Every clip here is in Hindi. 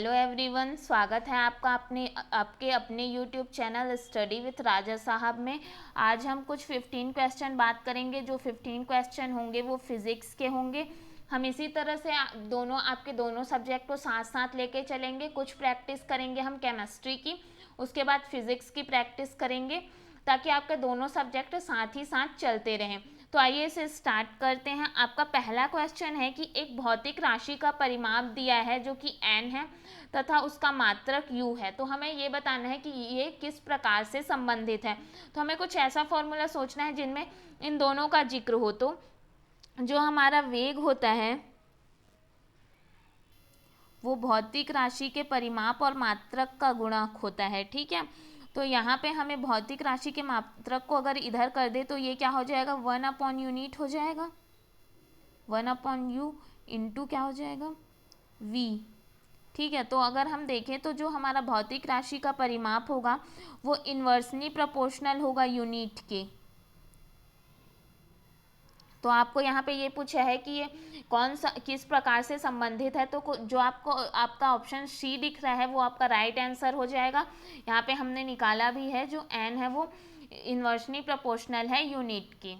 हेलो एवरीवन, स्वागत है आपका आपके अपने यूट्यूब चैनल स्टडी विथ राजा साहब में। आज हम कुछ 15 क्वेश्चन बात करेंगे। जो 15 क्वेश्चन होंगे वो फिज़िक्स के होंगे। हम इसी तरह से आपके दोनों सब्जेक्ट को साथ साथ लेके चलेंगे। कुछ प्रैक्टिस करेंगे हम केमिस्ट्री की, उसके बाद फिज़िक्स की प्रैक्टिस करेंगे ताकि आपके दोनों सब्जेक्ट साथ ही साथ चलते रहें। तो आइए इसे स्टार्ट करते हैं। आपका पहला क्वेश्चन है कि एक भौतिक राशि का परिमाप दिया है जो कि n है तथा उसका मात्रक u है। तो हमें ये बताना है कि ये किस प्रकार से संबंधित है। तो हमें कुछ ऐसा फॉर्मूला सोचना है जिनमें इन दोनों का जिक्र हो। तो जो हमारा वेग होता है वो भौतिक राशि के परिमाप और मात्रक का गुणक होता है, ठीक है। तो यहाँ पे हमें भौतिक राशि के मात्रक को अगर इधर कर दे तो ये क्या हो जाएगा, 1 यूनिट हो जाएगा। 1/u इंटू क्या हो जाएगा, v, ठीक है। तो अगर हम देखें तो जो हमारा भौतिक राशि का परिमाप होगा वो इन्वर्सली प्रोपोर्शनल होगा यूनिट के। तो आपको यहाँ पे ये पूछा है कि ये कौन सा किस प्रकार से संबंधित है। तो जो आपका ऑप्शन सी दिख रहा है वो आपका राइट आंसर हो जाएगा। यहाँ पे हमने निकाला भी है, जो एन है वो इन्वर्सली प्रोपोर्शनल है यूनिट की।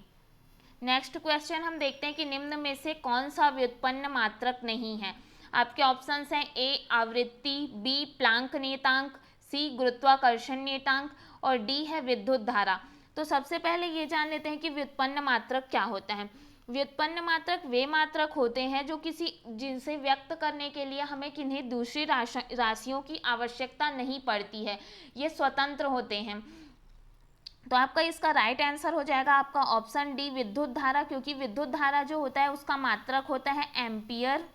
नेक्स्ट क्वेश्चन हम देखते हैं कि निम्न में से कौन सा व्युत्पन्न मात्रक नहीं है। आपके ऑप्शंस हैं ए आवृत्ति, बी प्लांक नियतांक, सी गुरुत्वाकर्षण नियतांक और डी है विद्युत धारा। तो सबसे पहले ये जान लेते हैं कि व्युत्पन्न मात्रक क्या होता है। व्युत्पन्न मात्रक वे मात्रक होते हैं जो जिनसे व्यक्त करने के लिए हमें किन्हीं दूसरी राशियों की आवश्यकता नहीं पड़ती है, ये स्वतंत्र होते हैं। तो आपका इसका राइट आंसर हो जाएगा आपका ऑप्शन डी विद्युत धारा, क्योंकि विद्युत धारा जो होता है उसका मात्रक होता है एम्पियर,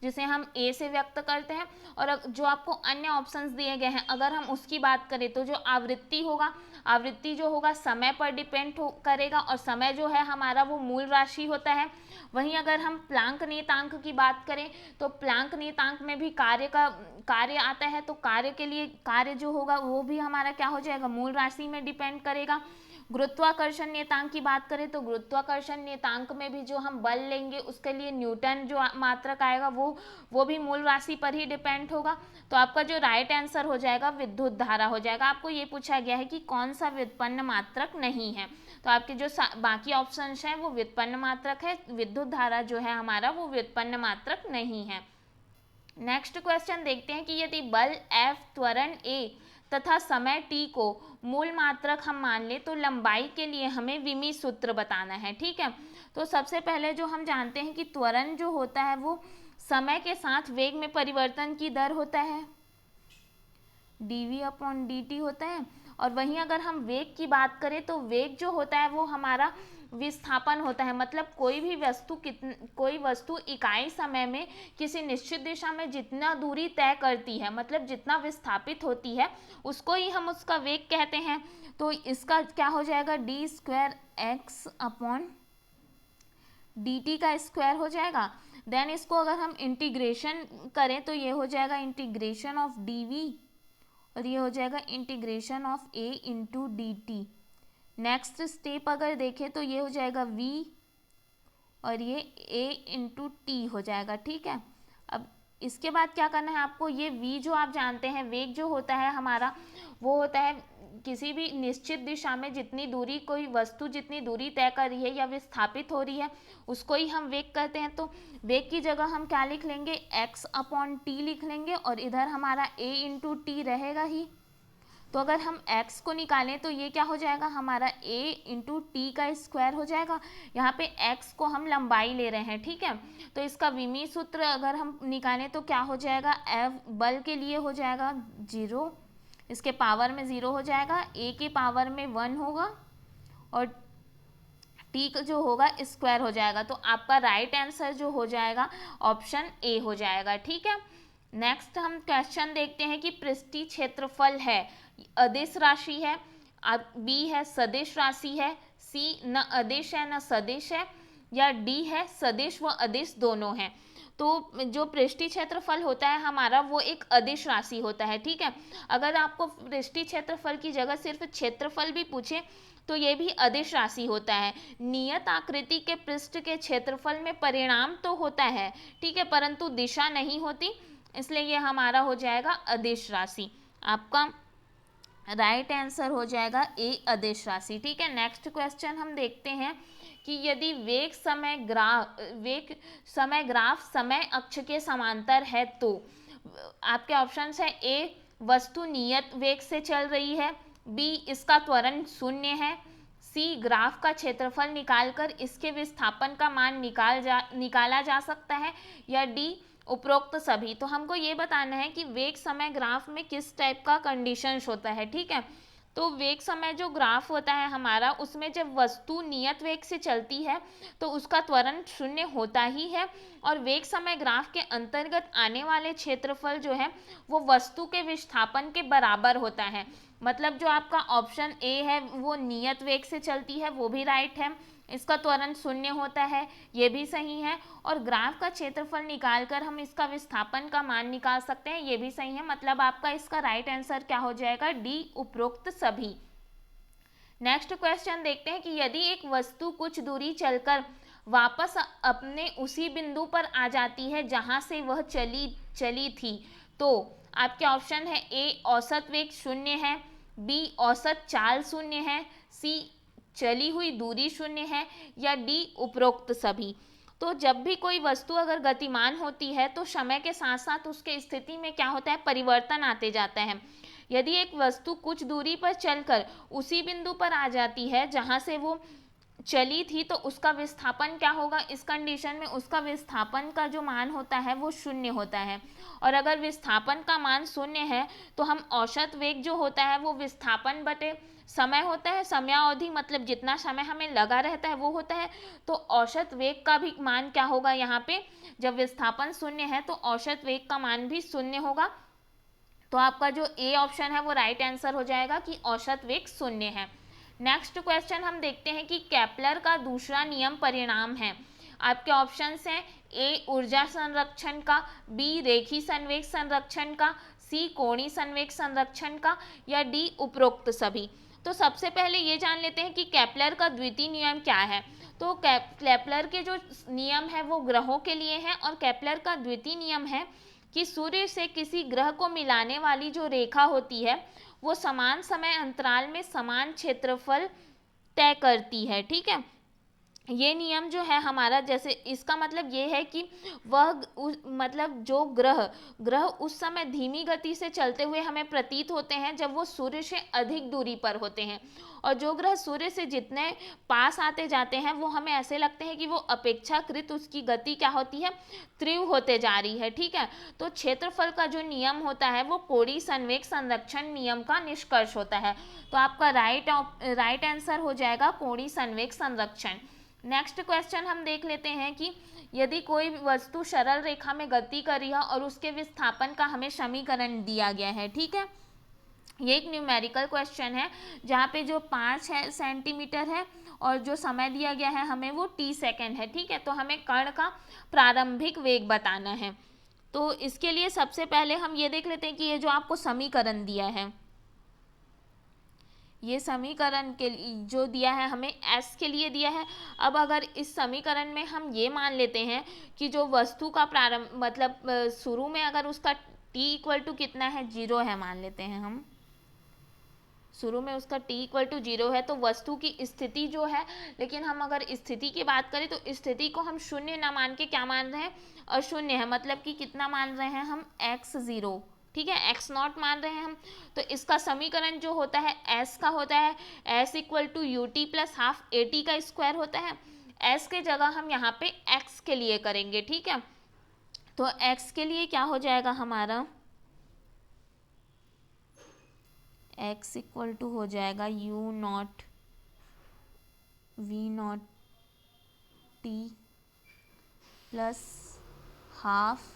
जिसे हम ए से व्यक्त करते हैं। और जो आपको अन्य ऑप्शंस दिए गए हैं अगर हम उसकी बात करें तो जो आवृत्ति होगा, आवृत्ति जो होगा समय पर डिपेंड करेगा और समय जो है हमारा वो मूल राशि होता है। वहीं अगर हम प्लांक नियतांक की बात करें तो प्लांक नियतांक में भी कार्य आता है। तो कार्य के लिए कार्य जो होगा वो भी हमारा क्या हो जाएगा, मूल राशि में डिपेंड करेगा। गुरुत्वाकर्षण नियतांक की बात करें तो गुरुत्वाकर्षण नियतांक में भी जो हम बल लेंगे उसके लिए न्यूटन जो मात्रक आएगा वो भी मूल राशि पर ही डिपेंड होगा। तो आपका जो राइट आंसर हो जाएगा विद्युत धारा हो जाएगा। आपको ये पूछा गया है कि कौन सा व्युत्पन्न मात्रक नहीं है। तो आपके जो बाकी ऑप्शन हैं वो व्युत्पन्न मात्रक है, विद्युत धारा जो है हमारा वो व्युत्पन्न मात्रक नहीं है। नेक्स्ट क्वेश्चन देखते हैं कि यदि बल F, त्वरण a तथा समय t को मूल मात्रक हम मान ले तो लंबाई के लिए हमें विमी सूत्र बताना है, ठीक है। तो सबसे पहले जो हम जानते हैं कि त्वरण जो होता है वो समय के साथ वेग में परिवर्तन की दर होता है, dv/dt होता है। और वहीं अगर हम वेग की बात करें तो वेग जो होता है वो हमारा विस्थापन होता है। मतलब कोई वस्तु इकाई समय में किसी निश्चित दिशा में जितना दूरी तय करती है, मतलब जितना विस्थापित होती है, उसको ही हम उसका वेग कहते हैं। तो इसका क्या हो जाएगा, d²x/dt का स्क्वायर हो जाएगा। देन इसको अगर हम इंटीग्रेशन करें तो ये हो जाएगा इंटीग्रेशन ऑफ dv और ये हो जाएगा integration of a into D T. Next step अगर देखें तो ये हो जाएगा v और ये a इंटू टी हो जाएगा, ठीक है। अब इसके बाद क्या करना है आपको, ये v जो आप जानते हैं वेग जो होता है हमारा वो होता है किसी भी निश्चित दिशा में जितनी दूरी कोई वस्तु जितनी दूरी तय कर रही है या विस्थापित हो रही है उसको ही हम वेग कहते हैं। तो वेग की जगह हम क्या लिख लेंगे, x/t लिख लेंगे और इधर हमारा a इंटू टी रहेगा ही। तो अगर हम x को निकालें तो ये क्या हो जाएगा, हमारा a इंटू टी का स्क्वायर हो जाएगा। यहाँ पे x को हम लंबाई ले रहे हैं, ठीक है। तो इसका विमी सूत्र अगर हम निकालें तो क्या हो जाएगा, F बल के लिए हो जाएगा 0, इसके पावर में 0 हो जाएगा, a के पावर में 1 होगा और टी जो होगा स्क्वायर हो जाएगा। तो आपका राइट आंसर जो हो जाएगा ऑप्शन ए हो जाएगा, ठीक है। नेक्स्ट हम क्वेश्चन देखते हैं कि पृष्ठीय क्षेत्रफल है अदिश राशि है, बी है सदिश राशि है, सी न अदिश है न सदिश है, या डी है सदिश व अदिश दोनों हैं। तो जो पृष्ठीय क्षेत्रफल होता है हमारा वो एक अदिश राशि होता है, ठीक है। अगर आपको पृष्ठीय क्षेत्रफल की जगह सिर्फ क्षेत्रफल भी पूछे तो ये भी अदिश राशि होता है। नियत आकृति के पृष्ठ के क्षेत्रफल में परिणाम तो होता है, ठीक है, परंतु दिशा नहीं होती। इसलिए ये हमारा हो जाएगा अदिश राशि। आपका राइट आंसर हो जाएगा ए अदिश राशि। ठीक है, नेक्स्ट क्वेश्चन हम देखते हैं कि यदि वेग समय ग्राफ समय अक्ष के समांतर है तो आपके ऑप्शंस है ए वस्तु नियत वेग से चल रही है, बी इसका त्वरण शून्य है, सी ग्राफ का क्षेत्रफल निकालकर इसके विस्थापन का मान निकाला जा सकता है, या डी उपरोक्त सभी। तो हमको ये बताना है कि वेग समय ग्राफ में किस टाइप का कंडीशंस होता है। ठीक है, तो वेग समय जो ग्राफ होता है हमारा, उसमें जब वस्तु नियत वेग से चलती है तो उसका त्वरण शून्य होता ही है, और वेग समय ग्राफ के अंतर्गत आने वाले क्षेत्रफल जो है वो वस्तु के विस्थापन के बराबर होता है। मतलब जो आपका ऑप्शन ए है वो नियत वेग से चलती है, वो भी राइट है, इसका त्वरण शून्य होता है, ये भी सही है, और ग्राफ का क्षेत्रफल निकालकर हम इसका विस्थापन का मान निकाल सकते हैं, ये भी सही है। मतलब आपका इसका राइट आंसर क्या हो जाएगा, डी उपरोक्त सभी। नेक्स्ट क्वेश्चन देखते हैं कि यदि एक वस्तु कुछ दूरी चलकर वापस अपने उसी बिंदु पर आ जाती है जहां से वह चली थी, तो आपके ऑप्शन है ए औसत वेग शून्य है, बी औसत चाल शून्य है, सी चली हुई दूरी शून्य है, या डी उपरोक्त सभी। तो जब भी कोई वस्तु अगर गतिमान होती है तो समय के साथ साथ उसके स्थिति में क्या होता है, परिवर्तन आते जाता है। यदि एक वस्तु कुछ दूरी पर चलकर उसी बिंदु पर आ जाती है जहां से वो चली थी तो उसका विस्थापन क्या होगा, इस कंडीशन में उसका विस्थापन का जो मान होता है वो शून्य होता है। और अगर विस्थापन का मान शून्य है तो हम औसत वेग जो होता है वो विस्थापन बटे समय होता है, समयावधि मतलब जितना समय हमें लगा रहता है वो होता है। तो औसत वेग का भी मान क्या होगा, यहाँ पे जब विस्थापन शून्य है तो औसत वेग का मान भी शून्य होगा। तो आपका जो ए ऑप्शन है वो राइट आंसर हो जाएगा कि औसत वेग शून्य है। नेक्स्ट क्वेश्चन हम देखते हैं कि केपलर का दूसरा नियम परिणाम है। आपके ऑप्शंस हैं ए ऊर्जा संरक्षण का, बी रेखी संवेग संरक्षण का, सी कोणीय संवेग संरक्षण का, या डी उपरोक्त सभी। तो सबसे पहले ये जान लेते हैं कि केपलर का द्वितीय नियम क्या है। तो केपलर के जो नियम है वो ग्रहों के लिए है, और केपलर का द्वितीय नियम है कि सूर्य से किसी ग्रह को मिलाने वाली जो रेखा होती है वो समान समय अंतराल में समान क्षेत्रफल तय करती है। ठीक है, ये नियम जो है हमारा, जैसे इसका मतलब ये है कि वह मतलब जो ग्रह उस समय धीमी गति से चलते हुए हमें प्रतीत होते हैं जब वो सूर्य से अधिक दूरी पर होते हैं, और जो ग्रह सूर्य से जितने पास आते जाते हैं वो हमें ऐसे लगते हैं कि वो अपेक्षाकृत उसकी गति क्या होती है, तीव्र होते जा रही है। ठीक है, तो क्षेत्रफल का जो नियम होता है वो कोणीय संवेग संरक्षण नियम का निष्कर्ष होता है। तो आपका राइट आंसर हो जाएगा कोणीय संवेग संरक्षण। नेक्स्ट क्वेश्चन हम देख लेते हैं कि यदि कोई वस्तु सरल रेखा में गति कर रही है और उसके विस्थापन का हमें समीकरण दिया गया है। ठीक है, ये एक न्यूमेरिकल क्वेश्चन है जहाँ पे जो 5 है सेंटीमीटर है और जो समय दिया गया है हमें वो t सेकेंड है। ठीक है, तो हमें कण का प्रारंभिक वेग बताना है। तो इसके लिए सबसे पहले हम ये देख लेते हैं कि ये जो आपको समीकरण दिया है, ये समीकरण के जो दिया है हमें s के लिए दिया है। अब अगर इस समीकरण में हम ये मान लेते हैं कि जो वस्तु का प्रारंभ मतलब शुरू में अगर उसका t इक्वल टू कितना है, 0 है मान लेते हैं हम, शुरू में उसका t इक्वल टू 0 है तो वस्तु की स्थिति जो है, लेकिन हम अगर स्थिति की बात करें तो स्थिति को हम शून्य ना मान के क्या मान रहे हैं, अशून्य है, मतलब कि कितना मान रहे हैं हम, x0। ठीक है, x नॉट मान रहे हैं हम। तो इसका समीकरण जो होता है s का होता है s equal to u t plus half a t का स्क्वायर होता है। s के जगह हम यहाँ पे x के लिए करेंगे। ठीक है, तो x के लिए क्या हो जाएगा हमारा, x इक्वल टू हो जाएगा u not v not t plus half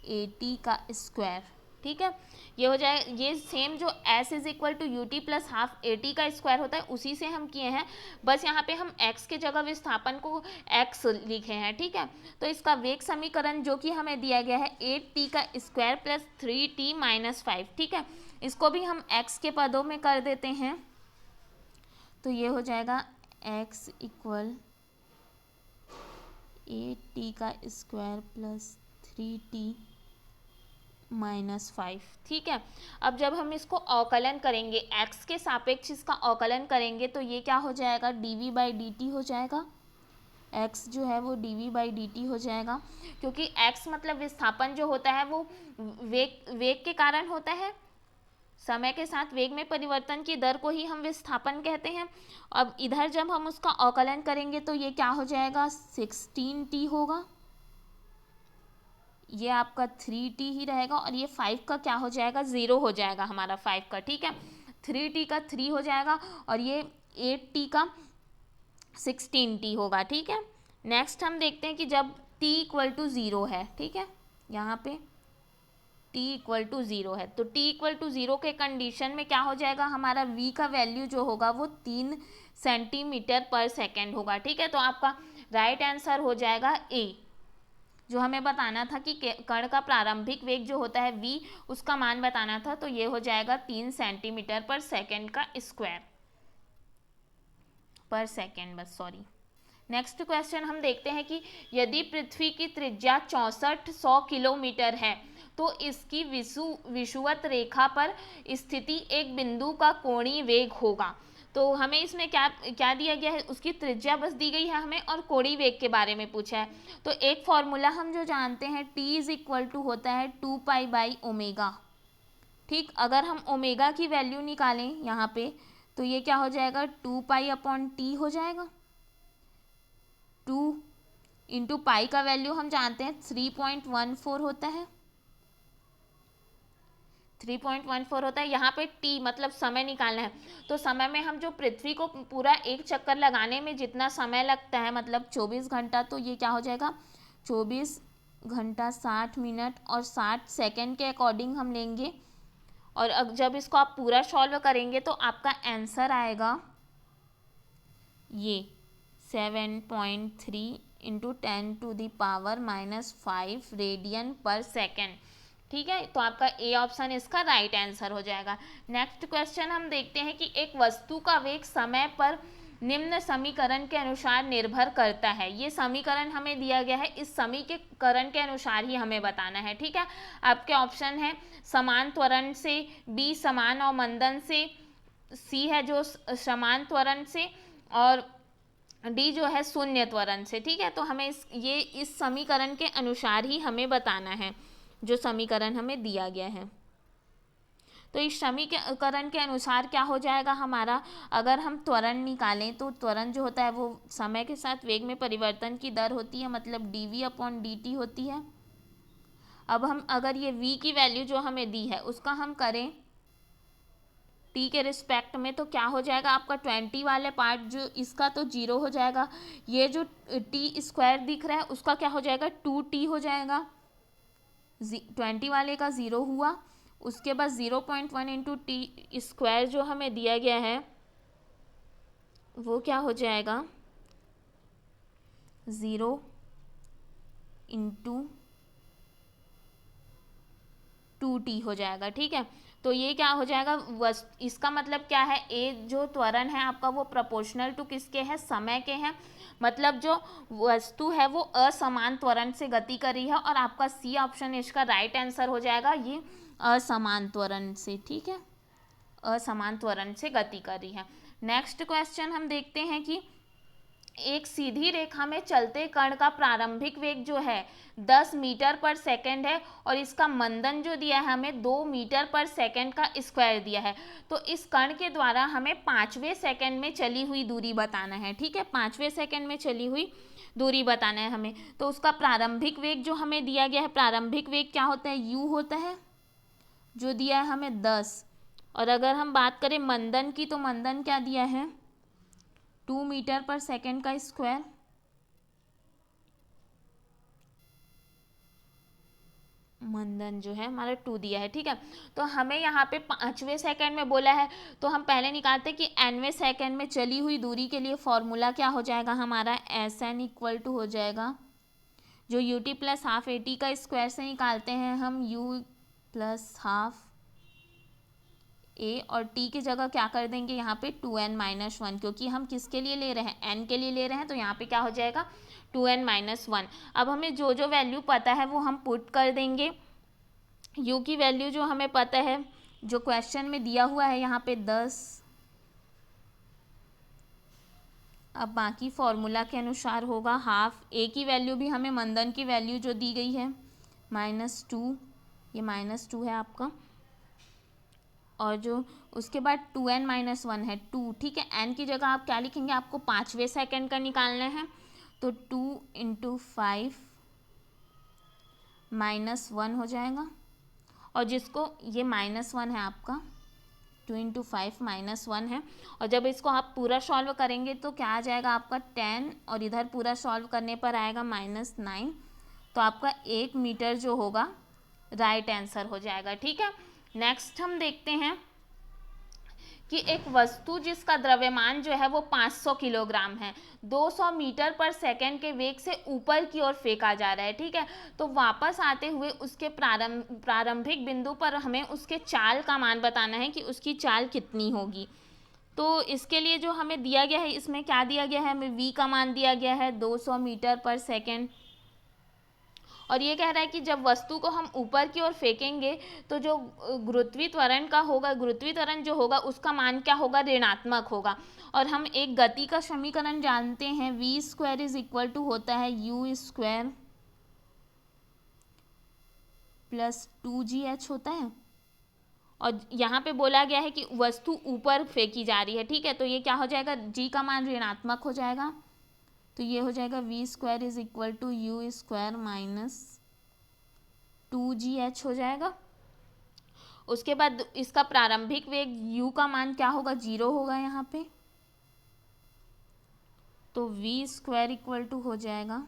a t का स्क्वायर। ठीक है, ये हो जाए, ये सेम जो s is equal to u t plus half a t का स्क्वायर होता है उसी से हम किए हैं, बस यहाँ पे हम x के जगह विस्थापन को x लिखे हैं। ठीक है, तो इसका वेग समीकरण जो कि हमें दिया गया है 8t का स्क्वायर प्लस 3t माइनस 5। ठीक है, इसको भी हम x के पदों में कर देते हैं, तो ये हो जाएगा x इक्वल 8t का स्क्वायर प्लस 3t -5। ठीक है, अब जब हम इसको अवकलन करेंगे, x के सापेक्ष इसका अवकलन करेंगे तो ये क्या हो जाएगा, dv/dt हो जाएगा। x जो है वो dv/dt हो जाएगा, क्योंकि x मतलब विस्थापन जो होता है वो वेग के कारण होता है। समय के साथ वेग में परिवर्तन की दर को ही हम विस्थापन कहते हैं। अब इधर जब हम उसका अवकलन करेंगे तो ये क्या हो जाएगा, 16t होगा। ये आपका 3t ही रहेगा और ये 5 का क्या हो जाएगा, 0 हो जाएगा हमारा 5 का। ठीक है, 3t का 3 हो जाएगा और ये 8t का 16t होगा। ठीक है, नेक्स्ट हम देखते हैं कि जब t = 0 है। ठीक है, यहाँ पे t = 0 है तो t = 0 के कंडीशन में क्या हो जाएगा, हमारा v का वैल्यू जो होगा वो 3 सेंटीमीटर/सेकेंड होगा। ठीक है, तो आपका राइट आंसर हो जाएगा a। जो हमें बताना था कि कण का प्रारंभिक वेग जो होता है v, उसका मान बताना था, तो ये हो जाएगा 3 सेंटीमीटर/सेकेंड का स्क्वायर पर सेकेंड, बस सॉरी। नेक्स्ट क्वेश्चन हम देखते हैं कि यदि पृथ्वी की त्रिज्या 6400 किलोमीटर है तो इसकी विषुवत रेखा पर स्थिति एक बिंदु का कोणीय वेग होगा। तो हमें इसमें क्या दिया गया है, उसकी त्रिज्या बस दी गई है हमें और कोणीय वेग के बारे में पूछा है। तो एक फॉर्मूला हम जो जानते हैं, t = होता है 2π/ω। ठीक, अगर हम ओमेगा की वैल्यू निकालें यहाँ पे तो ये क्या हो जाएगा, 2π/t हो जाएगा। 2 × पाई का वैल्यू हम जानते हैं 3.14 होता है, 3.14 होता है। यहाँ पे t मतलब समय निकालना है, तो समय में हम जो पृथ्वी को पूरा एक चक्कर लगाने में जितना समय लगता है मतलब 24 घंटा, तो ये क्या हो जाएगा, 24 घंटा 60 मिनट और 60 सेकेंड के अकॉर्डिंग हम लेंगे। और अब जब इसको आप पूरा सॉल्व करेंगे तो आपका आंसर आएगा ये 7.3 × 10⁻⁻5 रेडियन/सेकेंड। ठीक है, तो आपका ए ऑप्शन इसका राइट आंसर हो जाएगा। नेक्स्ट क्वेश्चन हम देखते हैं कि एक वस्तु का वेग समय पर निम्न समीकरण के अनुसार निर्भर करता है। ये समीकरण हमें दिया गया है, इस समीकरण के अनुसार ही हमें बताना है। ठीक है, आपके ऑप्शन है समान त्वरण से, बी समान अवमंदन से, सी है जो समान त्वरण से, और डी जो है शून्य त्वरण से। ठीक है, तो हमें इस समीकरण के अनुसार ही हमें बताना है, जो समीकरण हमें दिया गया है। तो इस समीकरण के अनुसार क्या हो जाएगा हमारा, अगर हम त्वरण निकालें तो त्वरण जो होता है वो समय के साथ वेग में परिवर्तन की दर होती है, मतलब dv/dt होती है। अब हम अगर ये v की वैल्यू जो हमें दी है उसका हम करें t के रिस्पेक्ट में, तो क्या हो जाएगा आपका 20 वाले पार्ट जो इसका तो 0 हो जाएगा। ये जो t² दिख रहा है उसका क्या हो जाएगा, 2t हो जाएगा। 20 वाले का 0 हुआ, उसके बाद 0.1 × t² जो हमें दिया गया है वो क्या हो जाएगा, 0 × 2t हो जाएगा। ठीक है, तो ये क्या हो जाएगा, इसका मतलब क्या है, ए जो त्वरण है आपका वो प्रोपोर्शनल टू किसके है, समय के हैं। मतलब जो वस्तु है वो असमान त्वरण से गति कर रही है, और आपका सी ऑप्शन इसका राइट आंसर हो जाएगा, ये असमान त्वरण से। ठीक है, असमान त्वरण से गति कर रही है। नेक्स्ट क्वेश्चन हम देखते हैं कि एक सीधी रेखा में चलते कण का प्रारंभिक वेग जो है 10 मीटर/सेकेंड है और इसका मंदन जो दिया है हमें 2 मीटर/सेकेंड का स्क्वायर दिया है। तो इस कण के द्वारा हमें 5वें सेकेंड में चली हुई दूरी बताना है। ठीक है, 5वें सेकेंड में चली हुई दूरी बताना है हमें। तो उसका प्रारंभिक वेग जो हमें दिया गया है, प्रारंभिक वेग क्या होता है, u होता है, जो दिया है हमें 10। और अगर हम बात करें मंदन की, तो मंदन क्या दिया है, 2 मीटर/सेकेंड का स्क्वायर। मंदन जो है हमारा 2 दिया है। ठीक है, तो हमें यहाँ पे 5वें सेकेंड में बोला है, तो हम पहले निकालते हैं कि nवें सेकेंड में चली हुई दूरी के लिए फॉर्मूला क्या हो जाएगा हमारा, Sn = हो जाएगा जो ut + ½ at का स्क्वायर से निकालते हैं हम u + ½ a, और t की जगह क्या कर देंगे यहाँ पे 2n-1, क्योंकि हम किसके लिए ले रहे हैं, n के लिए ले रहे हैं, तो यहाँ पे क्या हो जाएगा 2n-1। अब हमें जो जो वैल्यू पता है वो हम पुट कर देंगे यू की वैल्यू जो हमें पता है, जो क्वेश्चन में दिया हुआ है यहाँ पे 10। अब बाकी फॉर्मूला के अनुसार होगा हाफ। ए की वैल्यू भी हमें मंदन की वैल्यू जो दी गई है -2, ये -2 है आपका। और जो उसके बाद 2n-1 है 2, ठीक है। n की जगह आप क्या लिखेंगे, आपको 5वें सेकंड का निकालना है, तो 2 × 5 -1 हो जाएगा। और जिसको ये -1 है आपका, 2 × 5 -1 है। और जब इसको आप पूरा सॉल्व करेंगे तो क्या आ जाएगा आपका 10, और इधर पूरा सॉल्व करने पर आएगा -9। तो आपका 1 मीटर जो होगा राइट आंसर हो जाएगा, ठीक है। नेक्स्ट हम देखते हैं कि एक वस्तु जिसका द्रव्यमान जो है वो 500 किलोग्राम है, 200 मीटर पर सेकंड के वेग से ऊपर की ओर फेंका जा रहा है, ठीक है। तो वापस आते हुए उसके प्रारंभिक बिंदु पर हमें उसके चाल का मान बताना है कि उसकी चाल कितनी होगी। तो इसके लिए जो हमें दिया गया है, इसमें क्या दिया गया है, हमें v का मान दिया गया है 200 मीटर पर सेकेंड। और ये कह रहा है कि जब वस्तु को हम ऊपर की ओर फेंकेंगे तो जो गुरुत्वीय त्वरण का होगा, गुरुत्वीय त्वरण जो होगा उसका मान क्या होगा, ऋणात्मक होगा। और हम एक गति का समीकरण जानते हैं, v² होता है u² + 2gh होता है। और यहाँ पे बोला गया है कि वस्तु ऊपर फेंकी जा रही है, ठीक है। तो ये क्या हो जाएगा, g का मान ऋणात्मक हो जाएगा, तो ये हो जाएगा v² u² - 2gh हो जाएगा। उसके बाद इसका प्रारंभिक वेग u का मान क्या होगा, 0 होगा यहाँ पे, तो v² हो जाएगा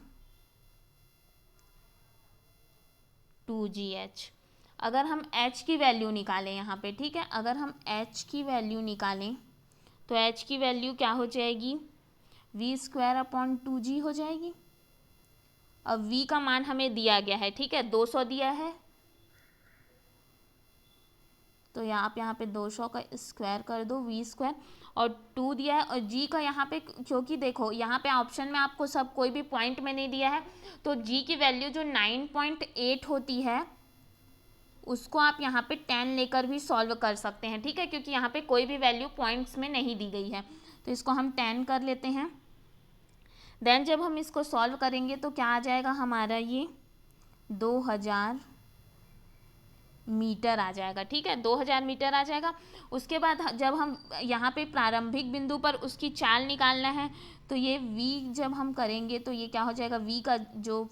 2gh। अगर हम h की वैल्यू निकालें यहाँ पे, ठीक है, अगर हम h की वैल्यू निकालें तो h की वैल्यू क्या हो जाएगी, v²/2g हो जाएगी। अब v का मान हमें दिया गया है, ठीक है, 200 दिया है, तो आप यहाँ पे 200 का स्क्वायर कर दो, v², और 2 दिया है। और g का यहाँ पे, क्योंकि देखो यहाँ पे ऑप्शन में आपको सब कोई भी पॉइंट में नहीं दिया है, तो g की वैल्यू जो 9.8 होती है उसको आप यहाँ पे 10 लेकर भी सॉल्व कर सकते हैं, ठीक है, क्योंकि यहाँ पे कोई भी वैल्यू पॉइंट्स में नहीं दी गई है। तो इसको हम 10 कर लेते हैं। देन जब हम इसको सॉल्व करेंगे तो क्या आ जाएगा हमारा, ये 2000 मीटर आ जाएगा, ठीक है, 2000 मीटर आ जाएगा। उसके बाद जब हम यहाँ पे प्रारंभिक बिंदु पर उसकी चाल निकालना है, तो ये v जब हम करेंगे तो ये क्या हो जाएगा, v का जो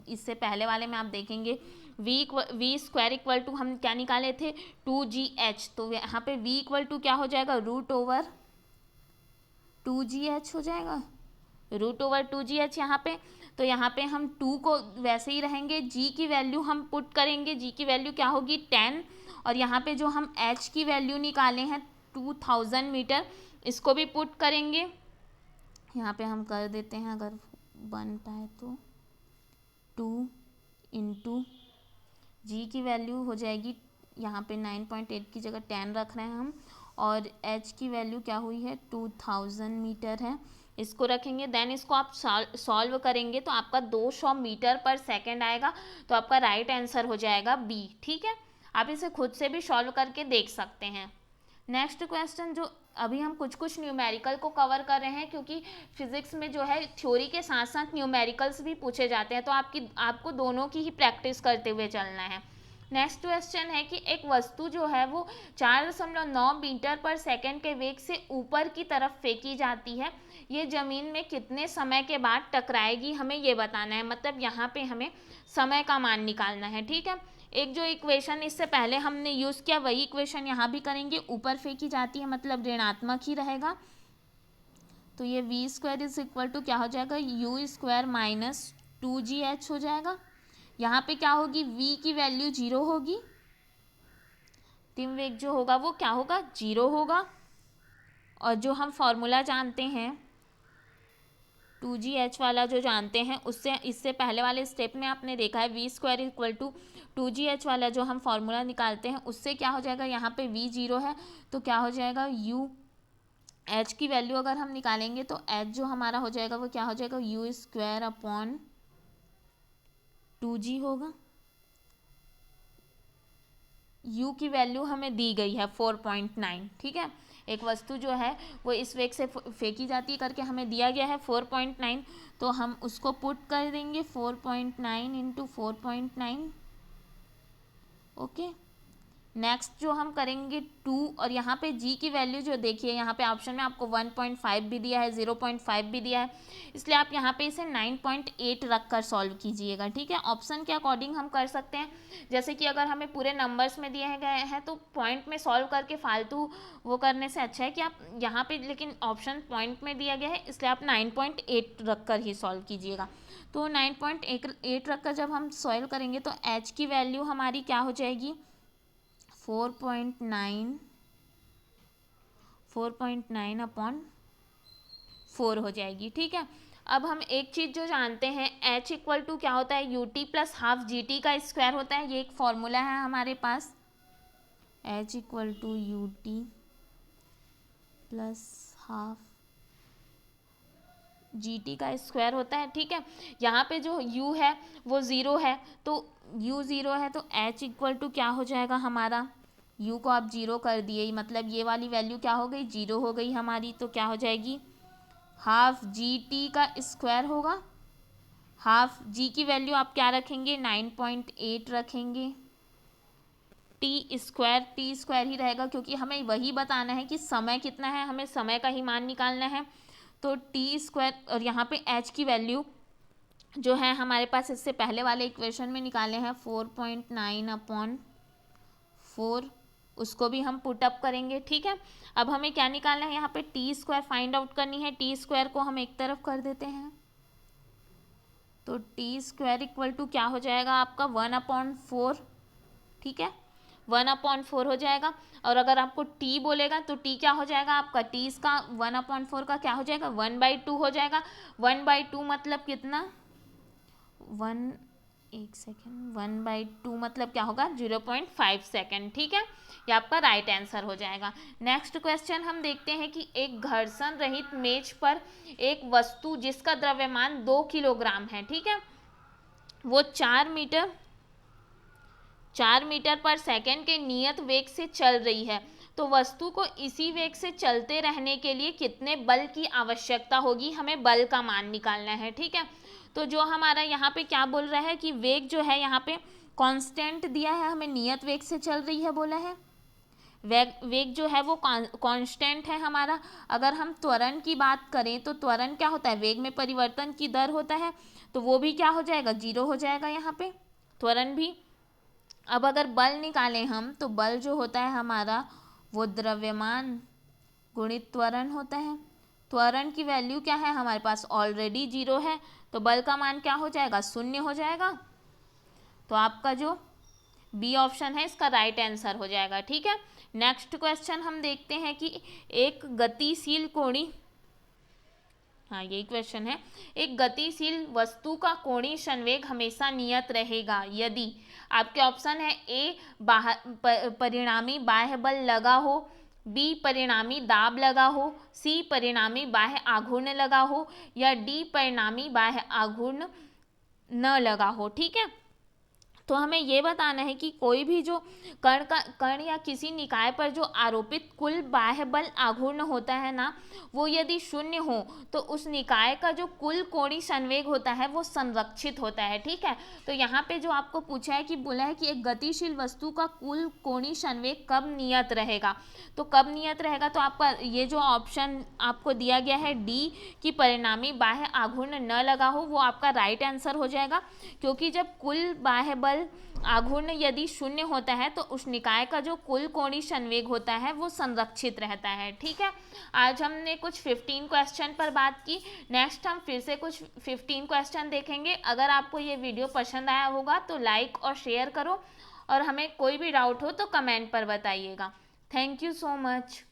इससे पहले वाले में आप देखेंगे v² हम क्या निकाले थे, 2gh, तो यहाँ पे v क्या हो जाएगा, √2gh हो जाएगा, √2gh यहाँ पे। तो यहाँ पे हम 2 को वैसे ही रहेंगे, g की वैल्यू हम पुट करेंगे, g की वैल्यू क्या होगी 10, और यहाँ पे जो हम h की वैल्यू निकाले हैं 2000 मीटर, इसको भी पुट करेंगे। यहाँ पे हम कर देते हैं, अगर बन पाए तो 2 × g की वैल्यू हो जाएगी, यहाँ पे 9.8 की जगह 10 रख रहे हैं हम, और h की वैल्यू क्या हुई है 2000 मीटर है, इसको रखेंगे। देन इसको आप सॉल्व करेंगे तो आपका 200 मीटर पर सेकंड आएगा, तो आपका राइट आंसर हो जाएगा बी, ठीक है। आप इसे खुद से भी सॉल्व करके देख सकते हैं। नेक्स्ट क्वेश्चन, जो अभी हम कुछ न्यूमेरिकल को कवर कर रहे हैं, क्योंकि फिजिक्स में जो है थ्योरी के साथ साथ न्यूमेरिकल्स भी पूछे जाते हैं, तो आपको दोनों की ही प्रैक्टिस करते हुए चलना है। नेक्स्ट क्वेश्चन है कि एक वस्तु जो है वो 4.9 मीटर पर सेकंड के वेग से ऊपर की तरफ फेंकी जाती है, ये ज़मीन में कितने समय के बाद टकराएगी, हमें ये बताना है। मतलब यहाँ पे हमें समय का मान निकालना है, ठीक है। एक जो इक्वेशन इससे पहले हमने यूज़ किया वही इक्वेशन यहाँ भी करेंगे, ऊपर फेंकी जाती है मतलब ऋणात्मक ही रहेगा। तो ये v² क्या हो जाएगा, u² - 2gh हो जाएगा। यहाँ पे क्या होगी, v की वैल्यू 0 होगी, अंतिम वेग जो होगा वो क्या होगा, 0 होगा। और जो हम फॉर्मूला जानते हैं 2gh वाला जो जानते हैं, उससे इससे पहले वाले स्टेप में आपने देखा है v² 2gh वाला जो हम फॉर्मूला निकालते हैं उससे क्या हो जाएगा, यहाँ पे v 0 है तो क्या हो जाएगा, h की वैल्यू अगर हम निकालेंगे तो h जो हमारा हो जाएगा वो क्या हो जाएगा, u² / 2g होगा। u की वैल्यू हमें दी गई है 4.9, ठीक है। एक वस्तु जो है वो इस वेग से फेंकी जाती है करके हमें दिया गया है 4.9, तो हम उसको पुट कर देंगे 4.9 इंटू 4.9, ओके। नेक्स्ट जो हम करेंगे 2, और यहाँ पे g की वैल्यू जो देखिए यहाँ पे ऑप्शन में आपको 1.5 भी दिया है, 0.5 भी दिया है, इसलिए आप यहाँ पे इसे 9.8 रख कर सॉल्व कीजिएगा, ठीक है। ऑप्शन के अकॉर्डिंग हम कर सकते हैं, जैसे कि अगर हमें पूरे नंबर्स में दिए गए हैं तो पॉइंट में सॉल्व करके फालतू वो करने से अच्छा है कि आप यहाँ पे, लेकिन ऑप्शन पॉइंट में दिया गया है इसलिए आप 9.8 रख कर ही सॉल्व कीजिएगा। तो 9.8 रख कर जब हम सॉल्व करेंगे तो h की वैल्यू हमारी क्या हो जाएगी, 4.9 अपॉन 4 हो जाएगी, ठीक है। अब हम एक चीज़ जो जानते हैं, h इक्वल टू क्या होता है, u t plus half g t का स्क्वायर होता है, ये एक फॉर्मूला है हमारे पास, h equal to u t plus half g t का स्क्वायर होता है, ठीक है। यहाँ पे जो u है वो 0 है, तो u 0 है तो h इक्वल टू क्या हो जाएगा हमारा, u को आप 0 कर दिए, मतलब ये वाली वैल्यू क्या हो गई, 0 हो गई हमारी, तो क्या हो जाएगी, हाफ जी टी का स्क्वायर होगा। हाफ g की वैल्यू आप क्या रखेंगे, 9.8 रखेंगे, टी स्क्वायर ही रहेगा क्योंकि हमें वही बताना है कि समय कितना है, हमें समय का ही मान निकालना है, तो टी स्क्वायर, और यहाँ पे h की वैल्यू जो है हमारे पास इससे पहले वाले इक्वेशन में निकाले हैं 4.9 अपॉन 4, उसको भी हम पुट अप करेंगे, ठीक है। अब हमें क्या निकालना है, यहाँ पे टी स्क्वायर फाइंड आउट करनी है, टी स्क्वायर को हम एक तरफ कर देते हैं, तो टी स्क्वायर इक्वल टू क्या हो जाएगा आपका 1/4, ठीक है, 1/4 हो जाएगा। और अगर आपको टी बोलेगा तो टी क्या हो जाएगा आपका, टी इसका 1/4 का क्या हो जाएगा, 1/2 हो जाएगा। 1/2 मतलब कितना, 1/2 मतलब क्या होगा, 0.5 सेकेंड, ठीक है। ये आपका राइट आंसर हो जाएगा। नेक्स्ट क्वेश्चन हम देखते हैं कि एक घर्षण रहित मेज पर एक वस्तु जिसका द्रव्यमान 2 किलोग्राम है, ठीक है, वो 4 मीटर पर सेकेंड के नियत वेग से चल रही है, तो वस्तु को इसी वेग से चलते रहने के लिए कितने बल की आवश्यकता होगी, हमें बल का मान निकालना है, ठीक है। तो जो हमारा यहाँ पे क्या बोल रहा है कि वेग जो है यहाँ पे कांस्टेंट दिया है, हमें नियत वेग से चल रही है बोला है, वेग जो है वो कांस्टेंट है हमारा। अगर हम त्वरण की बात करें तो त्वरण क्या होता है, वेग में परिवर्तन की दर होता है, तो वो भी क्या हो जाएगा, 0 हो जाएगा यहाँ पे त्वरण भी। अब अगर बल निकालें हम तो बल जो होता है हमारा वो द्रव्यमान गुणित त्वरण होता है। त्वरण की वैल्यू क्या है हमारे पास, ऑलरेडी 0 है, तो बल का मान क्या हो जाएगा, 0 हो जाएगा। तो आपका जो बी ऑप्शन है इसका राइट आंसर हो जाएगा, ठीक है। नेक्स्ट क्वेश्चन हम देखते हैं कि एक गतिशील कोणीय, हाँ यही क्वेश्चन है, एक गतिशील वस्तु का कोणीय संवेग हमेशा नियत रहेगा यदि, आपके ऑप्शन है ए परिणामी बाह्य बल लगा हो, बी परिणामी दाब लगा हो, सी परिणामी बाह्य आघूर्ण लगा हो, या डी परिणामी बाह्य आघूर्ण न लगा हो, ठीक है। तो हमें ये बताना है कि कोई भी जो कण या किसी निकाय पर जो आरोपित कुल बाह्य बल आघूर्ण होता है ना, वो यदि 0 हो तो उस निकाय का जो कुल कोणीय संवेग होता है वो संरक्षित होता है, ठीक है। तो यहाँ पे जो आपको पूछा है कि बोला है कि एक गतिशील वस्तु का कुल कोणीय संवेग कब नियत रहेगा, तो कब नियत रहेगा, तो आपका ये जो ऑप्शन आपको दिया गया है डी की परिणामी बाह्य आघूर्ण न लगा हो, वो आपका राइट आंसर हो जाएगा, क्योंकि जब कुल बाह्य बल आघूर्ण यदि 0 होता है तो उस निकाय का जो कुल कोणीय संवेग होता है वो संरक्षित रहता है, ठीक है। आज हमने कुछ 15 क्वेश्चन पर बात की, नेक्स्ट हम फिर से कुछ 15 क्वेश्चन देखेंगे। अगर आपको ये वीडियो पसंद आया होगा तो लाइक और शेयर करो, और हमें कोई भी डाउट हो तो कमेंट पर बताइएगा। Thank you so much.